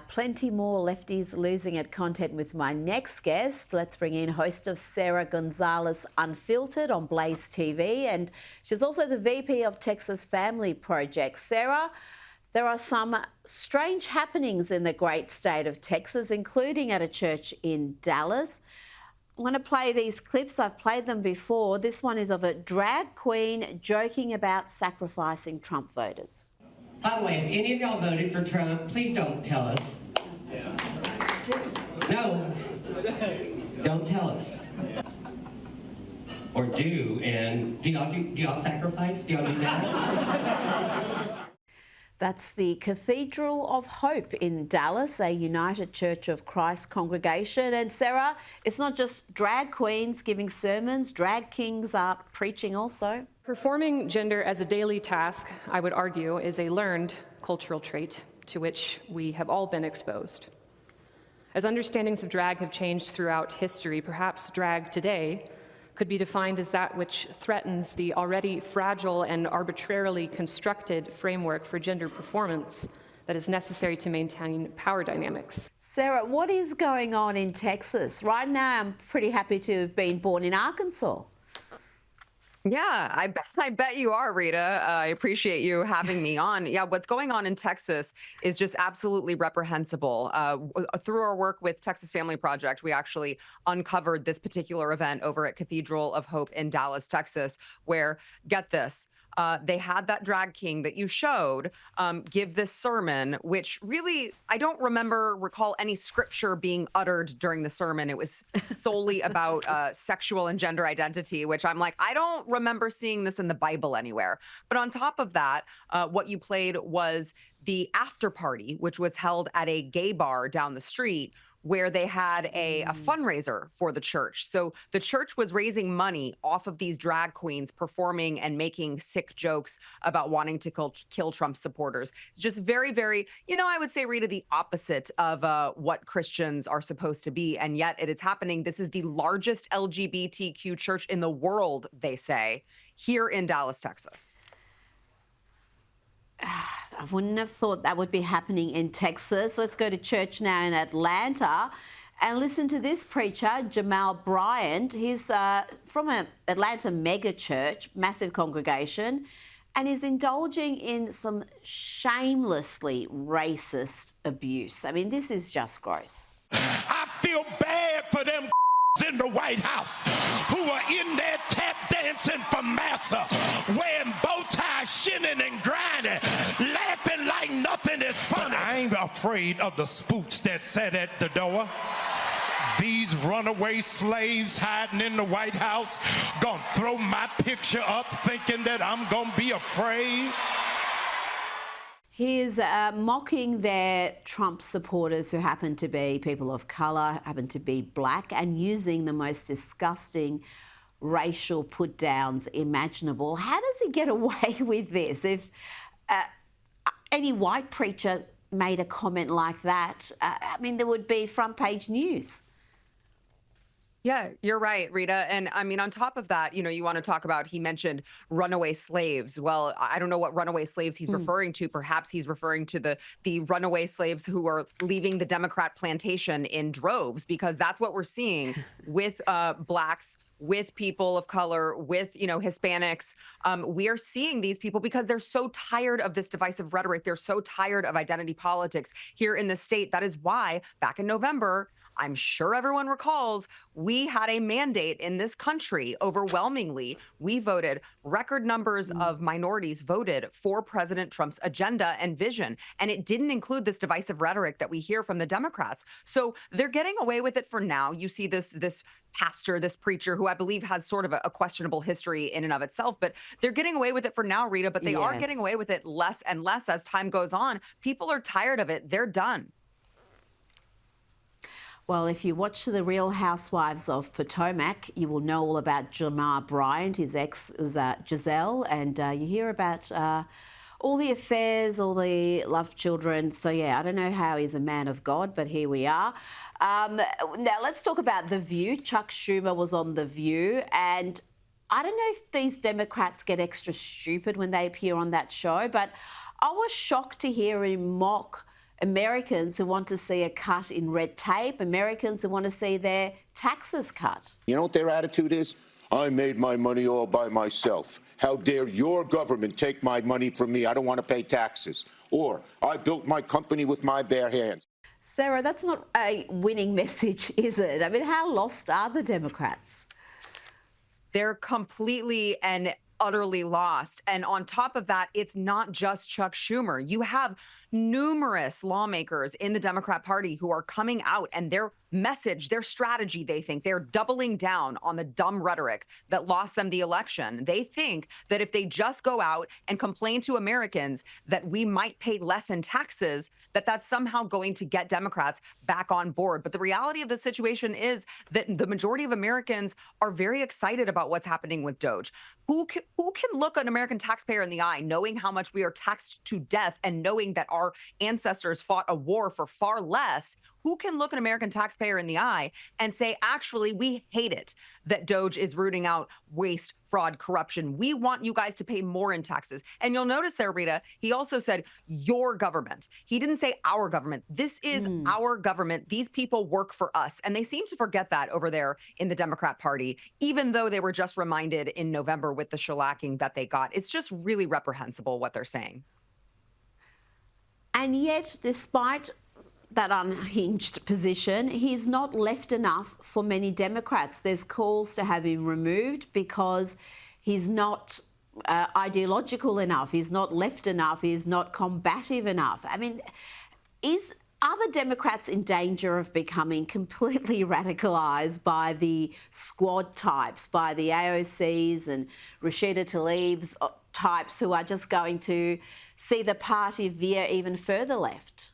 plenty more lefties losing at content with my next guest. Let's bring in host of Sara Gonzales Unfiltered on BlazeTV, and she's also the VP of Texas Family Project. Sara, there are some strange happenings in the great state of Texas, including at a church in Dallas. I'm going to play these clips. I've played them before. This one is of a drag queen joking about sacrificing Trump voters. By the way, if any of y'all voted for Trump, please don't tell us. No, don't tell us. Or do, and do y'all sacrifice? Do y'all do that? That's the Cathedral of Hope in Dallas, a United Church of Christ congregation. And Sara, it's not just drag queens giving sermons, drag kings are preaching also. Performing gender as a daily task, I would argue, is a learned cultural trait to which we have all been exposed. As understandings of drag have changed throughout history, perhaps drag today could be defined as that which threatens the already fragile and arbitrarily constructed framework for gender performance that is necessary to maintain power dynamics. Sara, what is going on in Texas? Right now, I'm pretty happy to have been born in Arkansas. Yeah, I bet you are, Rita. I appreciate you having me on. Yeah, what's going on in Texas is just absolutely reprehensible. Through our work with Texas Family Project, we actually uncovered this particular event over at Cathedral of Hope in Dallas, Texas, where, get this, they had that drag king that you showed give this sermon, which really, I don't recall any scripture being uttered during the sermon. It was solely about sexual and gender identity, which I'm like, I don't remember seeing this in the Bible anywhere. But on top of that, what you played was the after party, which was held at a gay bar down the street, where they had a fundraiser for the church. So the church was raising money off of these drag queens performing and making sick jokes about wanting to kill Trump supporters. It's just very, very, I would say, Rita, the opposite of what Christians are supposed to be. And yet it is happening. This is the largest LGBTQ church in the world, they say, here in Dallas, Texas. I wouldn't have thought that would be happening in Texas. Let's go to church now in Atlanta and listen to this preacher, Jamal Bryant. He's from an Atlanta mega church, massive congregation, and is indulging in some shamelessly racist abuse. I mean, this is just gross. I feel bad for them in the White House who are in there tap dancing for massa, wearing bow ties, shinning and grinding, laughing like nothing is funny. But I ain't afraid of the spooks that sat at the door. These runaway slaves hiding in the White House gonna throw my picture up thinking that I'm gonna be afraid. He is mocking their Trump supporters who happen to be people of colour, happen to be black, and using the most disgusting racial put-downs imaginable. How does he get away with this? If any white preacher made a comment like that, I mean, there would be front-page news. Yeah, you're right, Rita. And I mean, on top of that, you want to talk about, he mentioned runaway slaves. Well, I don't know what runaway slaves he's referring to. Perhaps he's referring to the runaway slaves who are leaving the Democrat plantation in droves, because that's what we're seeing with blacks, with people of color, with, Hispanics. We are seeing these people because they're so tired of this divisive rhetoric. They're so tired of identity politics here in the state. That is why back in November, I'm sure everyone recalls, we had a mandate in this country. Overwhelmingly, we voted, record numbers of minorities voted for President Trump's agenda and vision. And it didn't include this divisive rhetoric that we hear from the Democrats. So they're getting away with it for now. You see this pastor, this preacher, who I believe has sort of a questionable history in and of itself, but they're getting away with it for now, Rita, but they are getting away with it less and less as time goes on. People are tired of it. They're done. Well, if you watch The Real Housewives of Potomac, you will know all about Jamal Bryant. His ex was Giselle, and you hear about all the affairs, all the love children. So, yeah, I don't know how he's a man of God, but here we are. Now, let's talk about The View. Chuck Schumer was on The View, and I don't know if these Democrats get extra stupid when they appear on that show, but I was shocked to hear him mock Americans who want to see a cut in red tape, Americans who want to see their taxes cut. You know what their attitude is? I made my money all by myself. How dare your government take my money from me? I don't want to pay taxes. Or I built my company with my bare hands. Sara, that's not a winning message, is it? I mean, how lost are the Democrats? They're completely and utterly lost. And on top of that, it's not just Chuck Schumer. You have numerous lawmakers in the Democrat Party who are coming out, and their message, their strategy, they think they're doubling down on the dumb rhetoric that lost them the election. They think that if they just go out and complain to Americans that we might pay less in taxes, that that's somehow going to get Democrats back on board. But the reality of the situation is that the majority of Americans are very excited about what's happening with Doge. Who can look an American taxpayer in the eye, knowing how much we are taxed to death and knowing that our ancestors fought a war for far less? Who can look an American taxpayer in the eye and say, actually, we hate it that Doge is rooting out waste, fraud, corruption. We want you guys to pay more in taxes. And you'll notice there, Rita, he also said your government. He didn't say our government. This is our government. These people work for us. And they seem to forget that over there in the Democrat Party, even though they were just reminded in November with the shellacking that they got. It's just really reprehensible what they're saying. And yet, despite that unhinged position, he's not left enough for many Democrats. There's calls to have him removed because he's not ideological enough, he's not left enough, he's not combative enough. I mean, are the Democrats in danger of becoming completely radicalised by the squad types, by the AOCs and Rashida Tlaib's types who are just going to see the party veer even further left?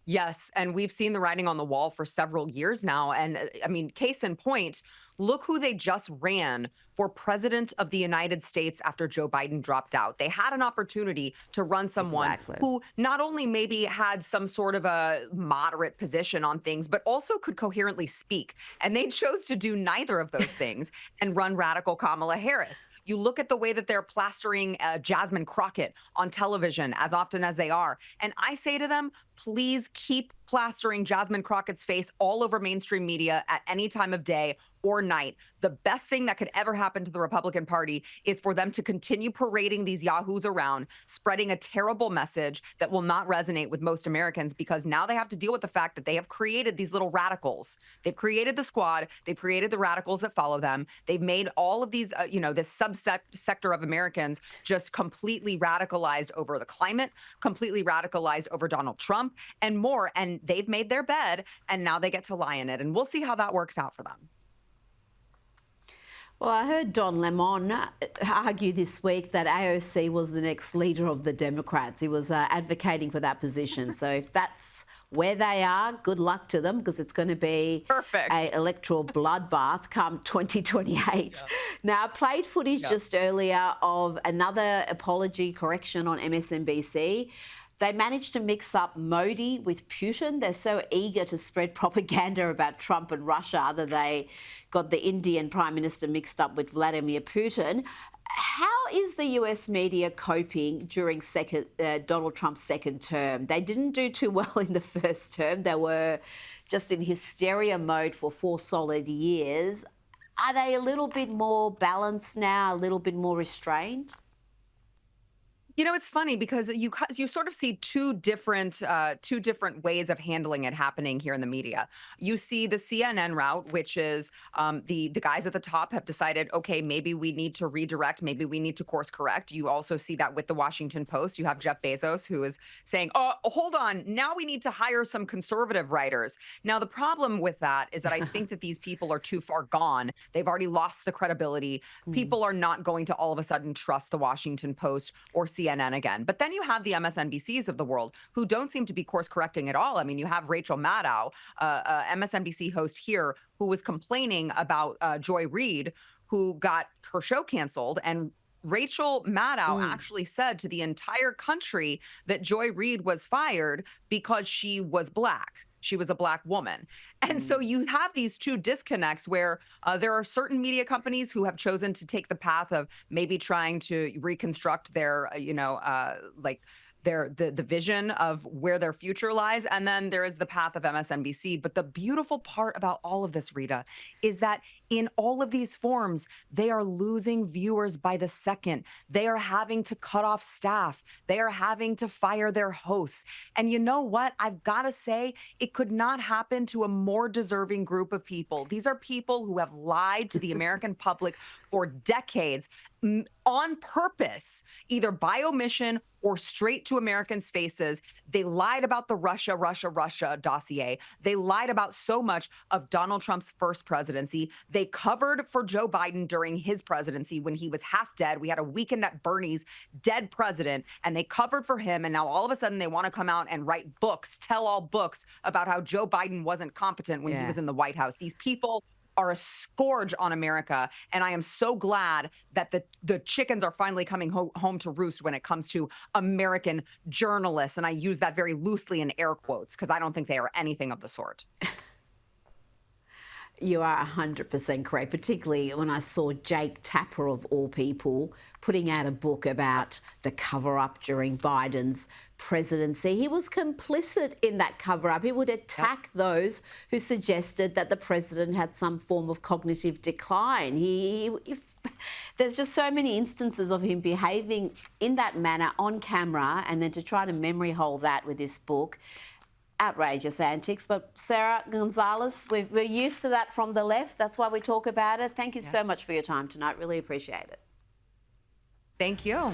Yes, and we've seen the writing on the wall for several years now. And I mean, case in point, look who they just ran for president of the United States after Joe Biden dropped out. They had an opportunity to run someone who not only maybe had some sort of a moderate position on things, but also could coherently speak. And they chose to do neither of those things and run radical Kamala Harris. You look at the way that they're plastering Jasmine Crockett on television as often as they are. And I say to them, please keep plastering Jasmine Crockett's face all over mainstream media at any time of day or night. The best thing that could ever happen to the Republican Party is for them to continue parading these yahoos around, spreading a terrible message that will not resonate with most Americans, because now they have to deal with the fact that they have created these little radicals. They've created the squad. They've created the radicals that follow them. They've made all of these, this sector of Americans just completely radicalized over the climate, completely radicalized over Donald Trump and more. And they've made their bed, and now they get to lie in it. And we'll see how that works out for them. Well, I heard Don Lemon argue this week that AOC was the next leader of the Democrats. He was advocating for that position. So if that's where they are, good luck to them, because it's going to be an electoral bloodbath come 2028. Yeah. Now, I played footage just earlier of another apology correction on MSNBC. They managed to mix up Modi with Putin. They're so eager to spread propaganda about Trump and Russia that they got the Indian Prime Minister mixed up with Vladimir Putin. How is the US media coping during Donald Trump's second term? They didn't do too well in the first term. They were just in hysteria mode for 4 solid years. Are they a little bit more balanced now, a little bit more restrained? You know, it's funny because you sort of see two different ways of handling it happening here in the media. You see the CNN route, which is the guys at the top have decided, okay, maybe we need to redirect, maybe we need to course correct. You also see that with the Washington Post. You have Jeff Bezos, who is saying, oh, hold on, now we need to hire some conservative writers. Now, the problem with that is that I think that these people are too far gone. They've already lost the credibility. People are not going to all of a sudden trust the Washington Post or CNN again. But then you have the MSNBCs of the world who don't seem to be course correcting at all. I mean, you have Rachel Maddow, MSNBC host here, who was complaining about Joy Reid, who got her show canceled. And Rachel Maddow actually said to the entire country that Joy Reid was fired because she was Black. She was a Black woman. And so you have these two disconnects where there are certain media companies who have chosen to take the path of maybe trying to reconstruct their, the vision of where their future lies, and then there is the path of MSNBC. But the beautiful part about all of this, Rita, is that in all of these forms, they are losing viewers by the second. They are having to cut off staff. They are having to fire their hosts. And you know what? I've got to say, it could not happen to a more deserving group of people. These are people who have lied to the American public for decades on purpose, either by omission or straight to Americans' faces. They lied about the Russia dossier. They lied about so much of Donald Trump's first presidency. They covered for Joe Biden during his presidency when he was half dead. We had a weekend at Bernie's, dead president, and they covered for him. And now all of a sudden they want to come out and write books, tell all books about how Joe Biden wasn't competent when he was in the White House. These people are a scourge on America. And I am so glad that the chickens are finally coming home to roost when it comes to American journalists. And I use that very loosely in air quotes because I don't think they are anything of the sort. You are 100% correct, particularly when I saw Jake Tapper, of all people, putting out a book about the cover-up during Biden's presidency. He was complicit in that cover-up. He would attack those who suggested that the president had some form of cognitive decline. There's just so many instances of him behaving in that manner on camera, and then to try to memory hole that with this book. Outrageous antics. But Sara, Gonzales, we're used to that from the left. That's why we talk about it. Thank you so much for your time tonight. Really appreciate it. Thank you.